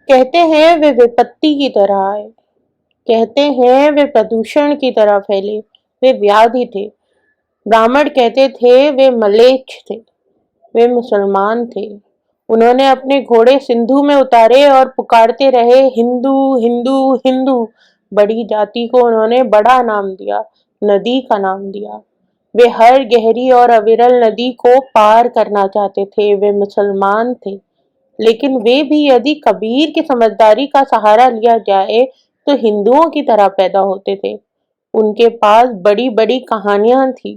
कहते हैं वे विपत्ति की तरह आए, कहते हैं वे प्रदूषण की तरह फैले, वे व्याधि थे। ब्राह्मण कहते थे वे मलेच्छ थे, वे मुसलमान थे। उन्होंने अपने घोड़े सिंधु में उतारे और पुकारते रहे, हिंदू हिंदू हिंदू। बड़ी जाति को उन्होंने बड़ा नाम दिया, नदी का नाम दिया। वे हर गहरी और अविरल नदी को पार करना चाहते थे, वे मुसलमान थे। लेकिन वे भी यदि कबीर की समझदारी का सहारा लिया जाए तो हिंदुओं की तरह पैदा होते थे। उनके पास बड़ी बड़ी कहानियां थी,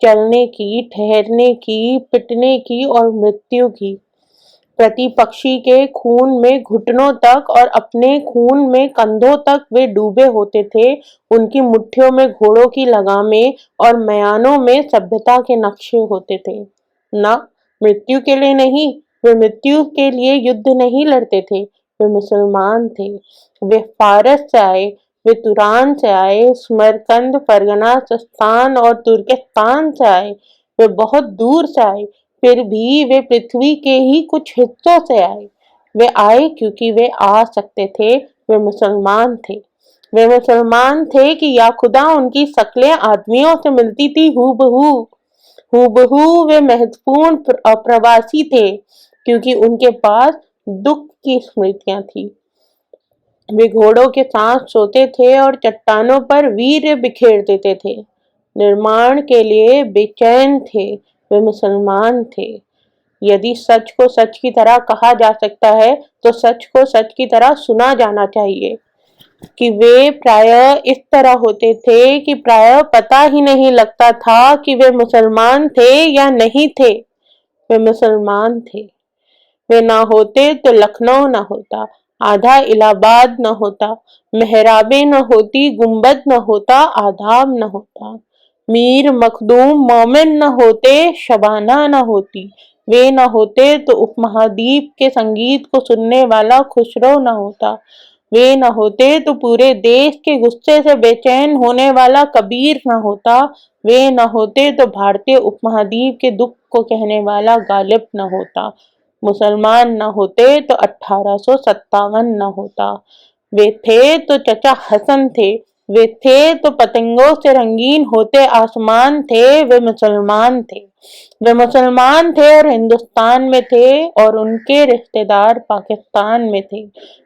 चलने की, ठहरने की, पिटने की और मृत्यु की। प्रतिपक्षी के खून में घुटनों तक और अपने खून में कंधों तक वे डूबे होते थे। उनकी मुट्ठियों में घोड़ों की लगामें और म्यानों में सभ्यता के नक्शे होते थे। न मृत्यु के लिए नहीं, वे मृत्यु के लिए युद्ध नहीं लड़ते थे, वे मुसलमान थे। वे फारस से आए, वे तुरान से आए, समरकंद, फरगना, सस्तान और तुर्किस्तान से आए। वे बहुत दूर से आए, फिर भी वे पृथ्वी के ही कुछ हिस्सों से आए। वे आए क्योंकि वे आ सकते थे, वे मुसलमान थे। वे मुसलमान थे कि या खुदा उनकी शक्लें आदमियों से मिलती थी हूबहू। हूबहू वे महत्वपूर्ण प्रवासी थे क्योंकि उनके पास दुख की स्मृतियां थी। वे घोड़ों के साथ सोते थे और चट्टानों पर वीर बिखेर देते थे। निर्माण के लिए बेचैन थे, वे मुसलमान थे। यदि सच को सच की तरह कहा जा सकता है तो सच को सच की तरह सुना जाना चाहिए कि वे प्रायः इस तरह होते थे कि प्रायः पता ही नहीं लगता था कि वे मुसलमान थे या नहीं थे। वे मुसलमान थे। वे ना होते तो लखनऊ न होता, आधा इलाहाबाद न होता, मेहराबें न होती, गुंबद न होता, आदाब न होता। मीर मखदूम मोमिन न होते, शबाना न होती। वे न होते तो उपमहाद्वीप के संगीत को सुनने वाला खुसरो न होता। वे न होते तो पूरे देश के गुस्से से बेचैन होने वाला कबीर न होता। वे न होते तो भारतीय उपमहाद्वीप के दुख को कहने वाला गालिब न होता। मुसलमान न होते तो 1857 न होता। वे थे तो चचा हसन थे, वे थे तो पतंगों से रंगीन होते आसमान थे। वे मुसलमान थे। वे मुसलमान थे और हिंदुस्तान में थे और उनके रिश्तेदार पाकिस्तान में थे।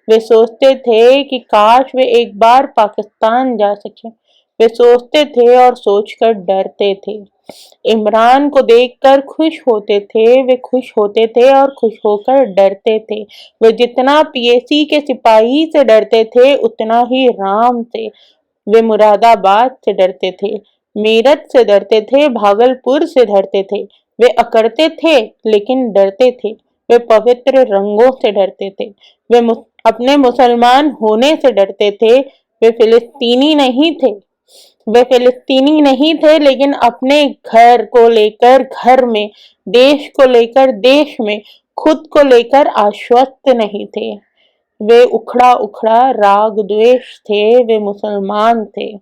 वे सोचते थे कि काश वे एक बार पाकिस्तान जा सके। वे सोचते थे और सोचकर डरते थे। इमरान को देखकर खुश होते थे, वे खुश होते थे और खुश होकर डरते थे। वे जितना पीएसी के सिपाही से डरते थे उतना ही राम से। वे मुरादाबाद से डरते थे, मेरठ से डरते थे, भागलपुर से डरते थे। वे अकड़ते थे लेकिन डरते थे। वे पवित्र रंगों से डरते थे। वे अपने मुसलमान होने से डरते थे। वे फिलिस्तीनी नहीं थे। वे फिलिस्तीनी नहीं थे लेकिन अपने घर को लेकर घर में, देश को लेकर देश में, खुद को लेकर आश्वस्त नहीं थे। वे उखड़ा उखड़ा राग द्वेष थे। वे मुसलमान थे।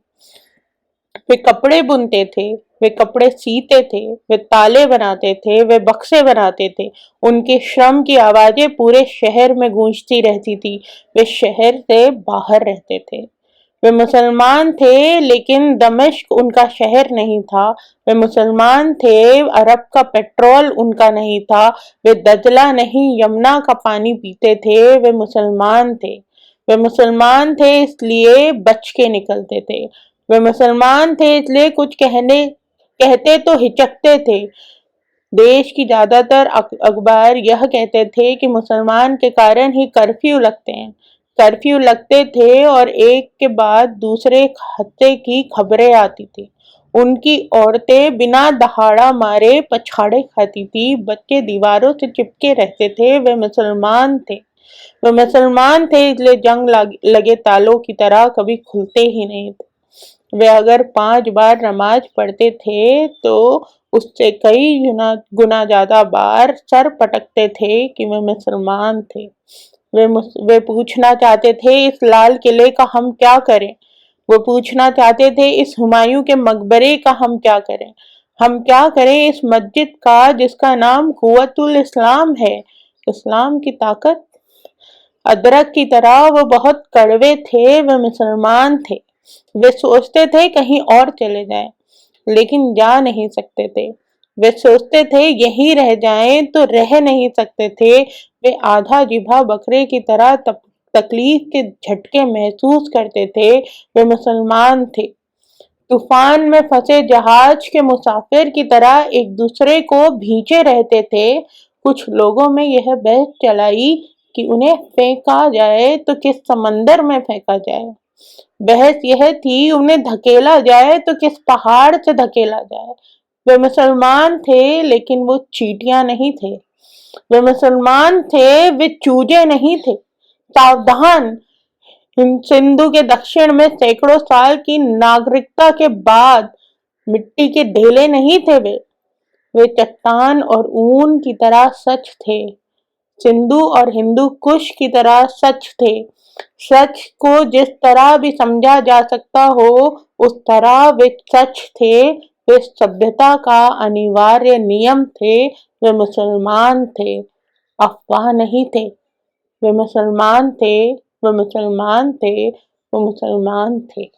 वे कपड़े बुनते थे, वे कपड़े सीते थे, वे ताले बनाते थे, वे बक्से बनाते थे। उनके श्रम की आवाजें पूरे शहर में गूंजती रहती थी। वे शहर से बाहर रहते थे। वे मुसलमान थे लेकिन दमिश्क उनका शहर नहीं था। वे मुसलमान थे, अरब का पेट्रोल उनका नहीं था। वे दजला नहीं, यमुना का पानी पीते थे। वे मुसलमान थे। वे मुसलमान थे इसलिए बच के निकलते थे। वे मुसलमान थे इसलिए कुछ कहते तो हिचकते थे। देश की ज्यादातर अखबार यह कहते थे कि मुसलमान के कारण ही कर्फ्यू लगते हैं। कर्फ्यू लगते थे और एक के बाद दूसरे हादसे की खबरें आती थी। उनकी औरतें बिना दहाड़ा मारे पछाड़े खाती थी, बच्चे दीवारों से चिपके रहते थे। वे मुसलमान थे। वे मुसलमान थे इसलिए जंग लगे तालों की तरह कभी खुलते ही नहीं थे। वे अगर 5 बार नमाज पढ़ते थे तो उससे कई गुना ज्यादा बार सर पटकते थे कि वे मुसलमान थे। वे पूछना चाहते थे इस लाल किले का हम क्या करें। वो पूछना चाहते थे इस हुमायूं के मकबरे का हम क्या करें। हम क्या करें इस मस्जिद का जिसका नाम कुव्वतुल इस्लाम है, इस्लाम की ताकत। अदरक की तरह वो बहुत कड़वे थे, वे मुसलमान थे। वे सोचते थे कहीं और चले जाएं, लेकिन जा नहीं सकते थे। वे सोचते थे यहीं रह जाएं तो रह नहीं सकते थे। वे आधा जिभा बकरे की तरह तकलीफ के झटके महसूस करते थे। वे मुसलमान थे। तूफान में फंसे जहाज के मुसाफिर की तरह एक दूसरे को भींचे रहते थे। कुछ लोगों में यह बहस चलाई कि उन्हें फेंका जाए तो किस समंदर में फेंका जाए। बहस यह थी उन्हें धकेला जाए तो किस पहाड़ से धकेला जाए। वे मुसलमान थे लेकिन वो चींटियां नहीं थे। वे मुसलमान थे, वे चूजे नहीं थे। सावधान! सिंधु के दक्षिण में सैकड़ों साल की नागरिकता के बाद मिट्टी के ढेले नहीं थे वे चट्टान और ऊन की तरह सच थे। सिंधु और हिंदू कुश की तरह सच थे। सच को जिस तरह भी समझा जा सकता हो, उस तरह वे सच थे। वे सभ्यता का अनिवार्य नियम थे। वे मुसलमान थे, अफवाह नहीं थे। वे मुसलमान थे, वे मुसलमान थे, वे मुसलमान थे।